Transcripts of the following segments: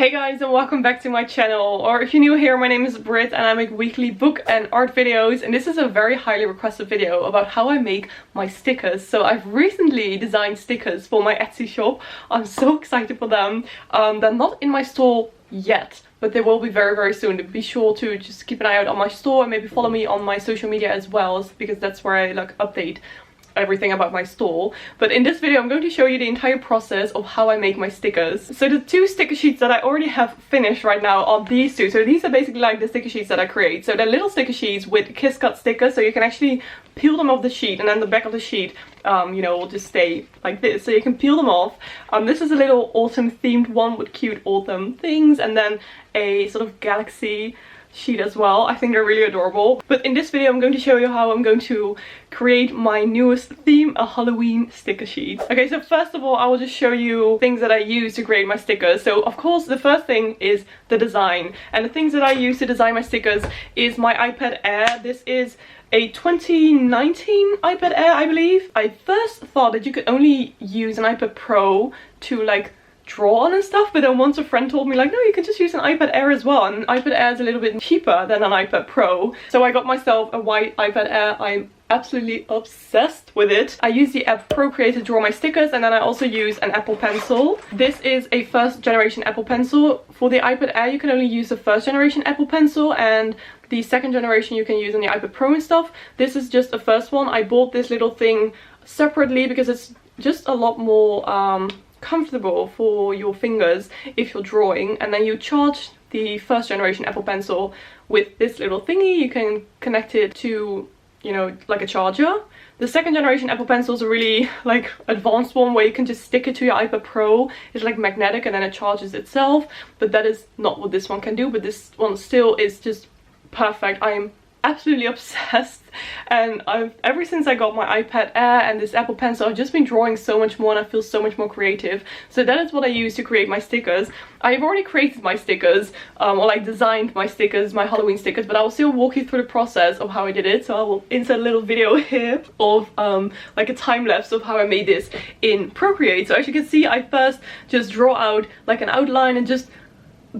Hey guys, and welcome back to my channel, or if you're new here, my name is Britt and I make weekly book and art videos, and this is a very highly requested video about how I make my stickers. So I've recently designed stickers for my Etsy shop. I'm so excited for them. They're not in my store yet, but they will be very soon. Be sure to just keep an eye out on my store and maybe follow me on my social media as well, because that's where I like update everything about my store. But in this video I'm going to show you the entire process of how I make my stickers. So the two sticker sheets that I already have finished right now are these two. So these are basically like the sticker sheets that I create. So they're little sticker sheets with kiss cut stickers, so you can actually peel them off the sheet, and then the back of the sheet you know, will just stay like this, so you can peel them off. This is a little autumn themed one with cute autumn things, and then a sort of galaxy sheet as well. I think they're really adorable. But in this video I'm going to show you how I'm going to create my newest theme, a Halloween sticker sheet. Okay, so first of all I will just show you things that I use to create my stickers. So of course the first thing is the design, and the things that I use to design my stickers is my iPad Air. This is a 2019 iPad Air, I believe. I first thought that you could only use an iPad Pro to like draw on and stuff, but then once a friend told me like, no, you can just use an iPad Air as well, and iPad Air is a little bit cheaper than an iPad Pro. So I got myself a white iPad Air. I'm absolutely obsessed with it. I use the app Procreate to draw my stickers, and then I also use an Apple Pencil. This is a first generation Apple Pencil. For the iPad Air you can only use the first generation Apple Pencil, and the second generation you can use on the iPad Pro and stuff. This is just the first one. I bought this little thing separately because it's just a lot more comfortable for your fingers if you're drawing, and then you charge the first generation Apple Pencil with this little thingy. You can connect it to, you know, like a charger. The second generation Apple Pencil is a really like advanced one where you can just stick it to your iPad Pro. It's like magnetic and then it charges itself, but that is not what this one can do. But this one still is just perfect. I am absolutely obsessed, and ever since I got my iPad Air and this Apple Pencil, I've just been drawing so much more and I feel so much more creative. So that is what I use to create my stickers. I've already created my stickers, or like designed my stickers, my Halloween stickers, but I will still walk you through the process of how I did it. So I will insert a little video here of like a time lapse of how I made this in Procreate. So as you can see, I first just draw out like an outline and just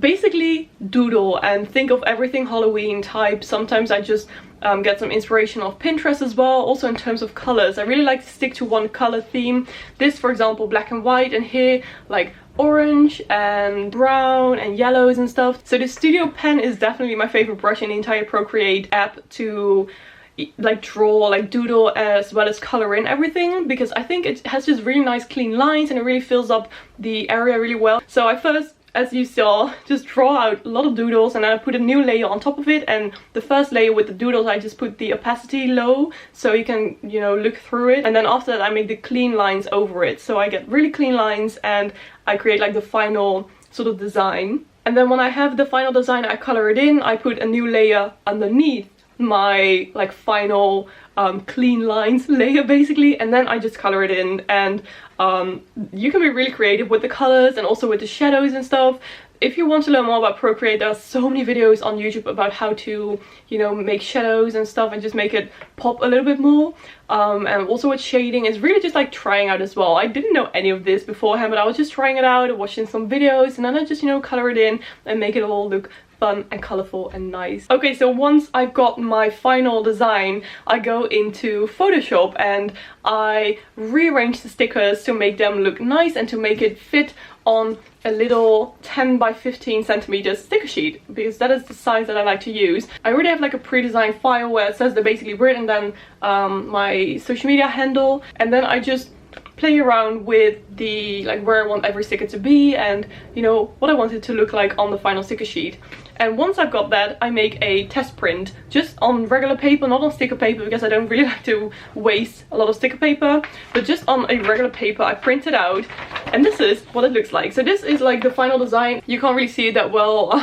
basically doodle and think of everything Halloween type. Sometimes I just get some inspiration off Pinterest as well. Also in terms of colors, I really like to stick to one color theme. This, for example, black and white, and here like orange and brown and yellows and stuff. So the Studio Pen is definitely my favorite brush in the entire Procreate app to like draw, like doodle, as well as color in everything, because I think it has just really nice clean lines and it really fills up the area really well. So I first, as you saw, just draw out a lot of doodles, and then I put a new layer on top of it. And the first layer with the doodles, I just put the opacity low so you can, you know, look through it. And then after that I make the clean lines over it, so I get really clean lines and I create like the final sort of design. And then when I have the final design, I color it in. I put a new layer underneath my like final clean lines layer basically, and then I just color it in. And you can be really creative with the colors and also with the shadows and stuff. If you want to learn more about Procreate, there are so many videos on YouTube about how to, you know, make shadows and stuff and just make it pop a little bit more. And also with shading, it's really just like trying out as well. I didn't know any of this beforehand, but I was just trying it out, watching some videos, and then I just, you know, color it in and make it all look fun and colorful and nice. Okay, so once I've got my final design, I go into Photoshop and I rearrange the stickers to make them look nice and to make it fit on a little 10 by 15 centimeters sticker sheet, because that is the size that I like to use. I already have like a pre-designed file where it says the basically Brit and then my social media handle, and then I just play around with the like where I want every sticker to be and, you know, what I want it to look like on the final sticker sheet. And once I've got that, I make a test print just on regular paper, not on sticker paper, because I don't really like to waste a lot of sticker paper, but just on a regular paper. I print it out, and this is what it looks like. So this is like the final design. You can't really see it that well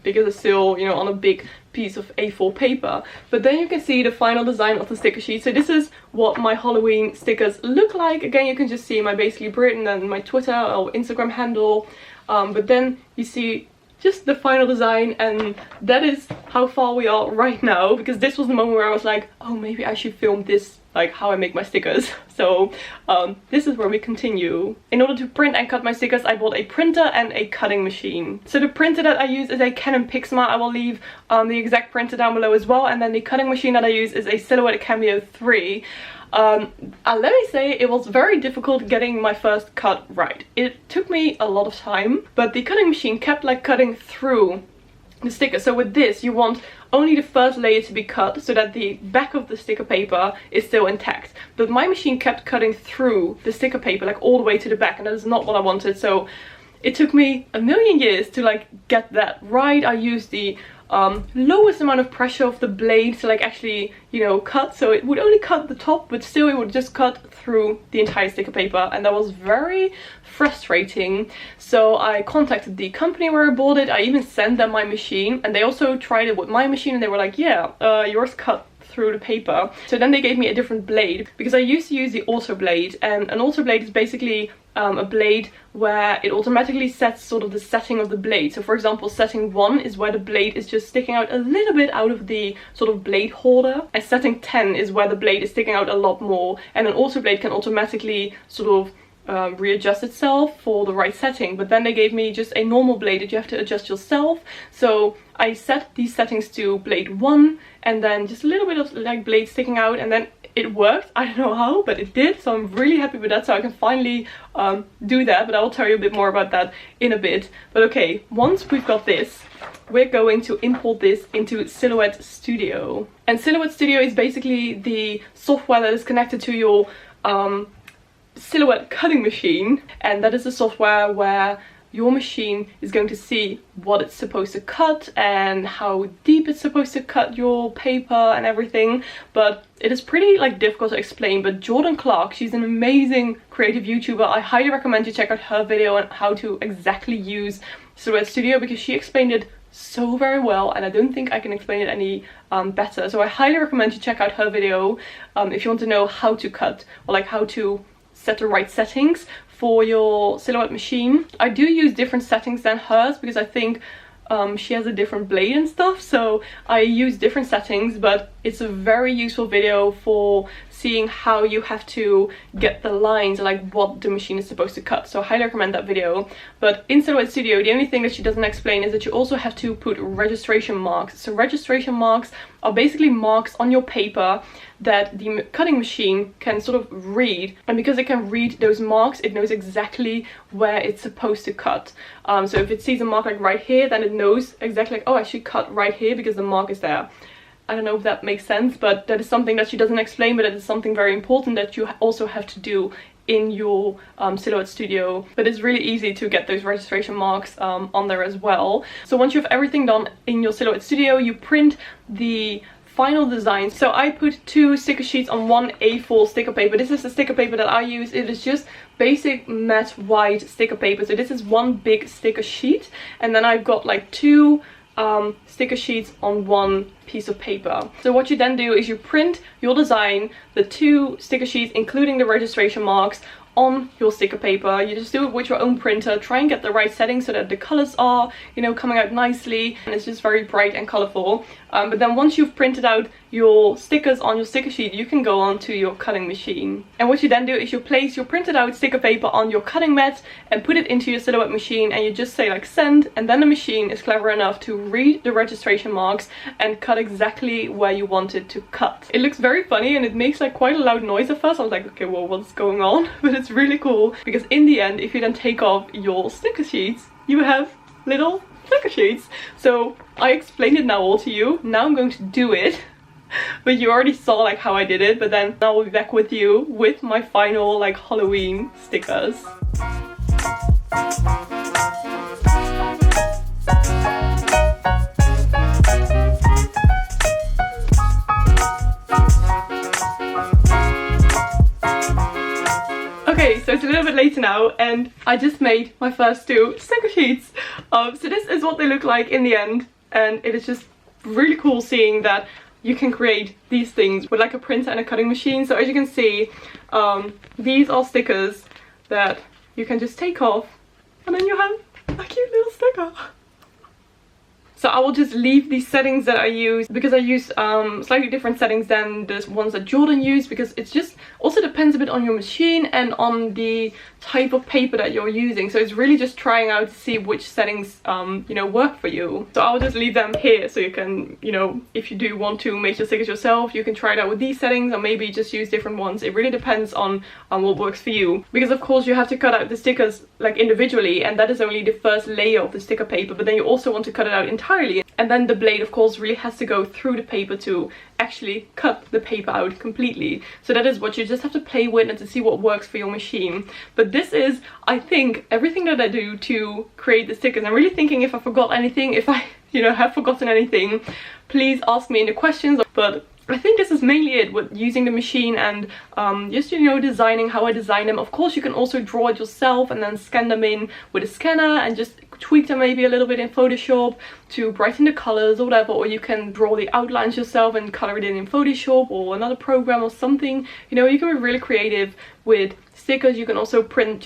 because it's still, you know, on a big piece of A4 paper, but then you can see the final design of the sticker sheet. So this is what my Halloween stickers look like. Again, you can just see my basically Brit and then my Twitter or Instagram handle, but then you see just the final design, and that is how far we are right now, because this was the moment where I was like, oh, maybe I should film this, like how I make my stickers. So this is where we continue. In order to print and cut my stickers, I bought a printer and a cutting machine. So the printer that I use is a Canon Pixma. I will leave the exact printer down below as well, and then the cutting machine that I use is a Silhouette Cameo 3. Let me say, it was very difficult getting my first cut right. It took me a lot of time, but the cutting machine kept like cutting through the sticker. So with this, you want only the first layer to be cut so that the back of the sticker paper is still intact. But my machine kept cutting through the sticker paper like all the way to the back, and that is not what I wanted. So it took me a million years to like get that right. I used the lowest amount of pressure of the blade to like actually, you know, cut, so it would only cut the top, but still it would just cut through the entire sticker paper, and that was very frustrating. So I contacted the company where I bought it. I even sent them my machine, and they also tried it with my machine, and they were like, yeah, yours cut through the paper. So then they gave me a different blade, because I used to use the auto blade, and an auto blade is basically a blade where it automatically sets sort of the setting of the blade. So for example, setting 1 is where the blade is just sticking out a little bit out of the sort of blade holder, and setting 10 is where the blade is sticking out a lot more, and an auto blade can automatically sort of readjust itself for the right setting. But then they gave me just a normal blade that you have to adjust yourself. So I set these settings to blade 1, and then just a little bit of like blade sticking out, and then it worked. I don't know how, but it did, so I'm really happy with that. So I can finally do that, but I will tell you a bit more about that in a bit. But okay, once we've got this, we're going to import this into Silhouette Studio. And Silhouette Studio is basically the software that is connected to your Silhouette cutting machine, and that is the software where your machine is going to see what it's supposed to cut and how deep it's supposed to cut your paper and everything. But it is pretty like difficult to explain. But Jordan Clark, she's an amazing creative YouTuber. I highly recommend you check out her video on how to exactly use Silhouette Studio, because she explained it so very well, and I don't think I can explain it any better. So I highly recommend you check out her video if you want to know how to cut, or like how to set the right settings for your Silhouette machine. I do use different settings than hers, because I think she has a different blade and stuff, so I use different settings, but it's a very useful video for seeing how you have to get the lines, like what the machine is supposed to cut. So I highly recommend that video. But in Silhouette Studio, the only thing that she doesn't explain is that you also have to put registration marks. So registration marks are basically marks on your paper that the cutting machine can sort of read, and because it can read those marks, it knows exactly where it's supposed to cut. So if it sees a mark like right here, then it knows exactly like, oh, I should cut right here because the mark is there. I don't know if that makes sense, but that is something that she doesn't explain, but it is something very important that you also have to do in your Silhouette Studio. But it's really easy to get those registration marks on there as well. So once you have everything done in your Silhouette Studio, you print the final design. So I put 2 sticker sheets on one A4 sticker paper. This is the sticker paper that I use. It is just basic matte white sticker paper. So this is one big sticker sheet, and then I've got like 2 sticker sheets on one piece of paper. So what you then do is you print your design, the 2 sticker sheets including the registration marks, on your sticker paper. You just do it with your own printer. Try and get the right settings so that the colors are, you know, coming out nicely, and it's just very bright and colorful. But then once you've printed out your stickers on your sticker sheet, you can go on to your cutting machine. And what you then do is you place your printed out sticker paper on your cutting mat and put it into your Silhouette machine, and you just say like send, and then the machine is clever enough to read the registration marks and cut exactly where you want it to cut. It looks very funny, and it makes like quite a loud noise at first. I was like, okay, well, what's going on? But it's really cool, because in the end, if you then take off your sticker sheets, you have little sticker sheets. So I explained it now all to you. Now I'm going to do it. But you already saw like how I did it, but then I will be back with you with my final like Halloween stickers. Okay, so it's a little bit later now, and I just made my first 2 sticker sheets. So this is what they look like in the end, and it is just really cool seeing that you can create these things with like a printer and a cutting machine. So as you can see, these are stickers that you can just take off, and then you have a cute little sticker. So I will just leave these settings that I use, because I use slightly different settings than the ones that Jordan used, because it's just also depends a bit on your machine and on the type of paper that you're using. So it's really just trying out to see which settings you know, work for you. So I'll just leave them here so you can, you know, if you do want to make your stickers yourself, you can try it out with these settings, or maybe just use different ones. It really depends on what works for you, because of course you have to cut out the stickers like individually, and that is only the first layer of the sticker paper, but then you also want to cut it out entirely, and then the blade of course really has to go through the paper to actually cut the paper out completely. So that is what you just have to play with and to see what works for your machine. But this is, I think, everything that I do to create the stickers. I'm really thinking if I forgot anything, if I, you know, have forgotten anything, please ask me in the questions. But I think this is mainly it with using the machine and just, you know, designing how I design them. Of course you can also draw it yourself and then scan them in with a scanner and just tweak them maybe a little bit in Photoshop to brighten the colors or whatever, or you can draw the outlines yourself and color it in Photoshop or another program or something. You know, you can be really creative with stickers. You can also print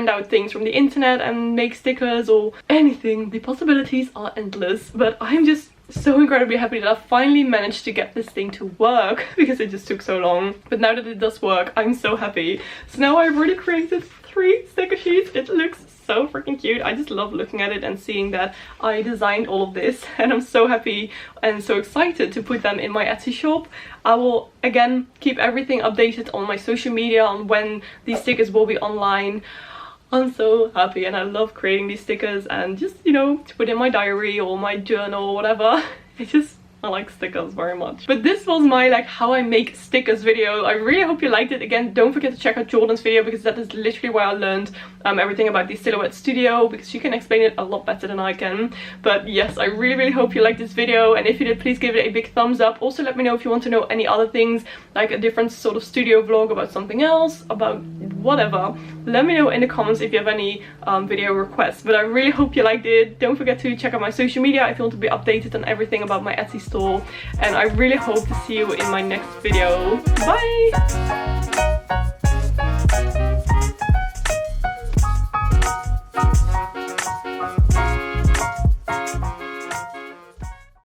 out things from the internet and make stickers or anything. The possibilities are endless, but I'm just so incredibly happy that I finally managed to get this thing to work, because it just took so long. But now that it does work, I'm so happy. So now I've already created 3 sticker sheets. It looks so freaking cute. I just love looking at it and seeing that I designed all of this, and I'm so happy and so excited to put them in my Etsy shop. I will again keep everything updated on my social media on when these stickers will be online. I'm so happy, and I love creating these stickers and just, you know, to put in my diary or my journal or whatever. I like stickers very much. But this was my like how I make stickers video. I really hope you liked it. Again, don't forget to check out Jordan's video, because that is literally where I learned everything about the Silhouette Studio, because she can explain it a lot better than I can. But yes, I really hope you liked this video, and if you did, please give it a big thumbs up. Also let me know if you want to know any other things, like a different sort of studio vlog about something else, about whatever. Let me know in the comments if you have any video requests. But I really hope you liked it. Don't forget to check out my social media if you want to be updated on everything about my Etsy store, and I really hope to see you in my next video. Bye!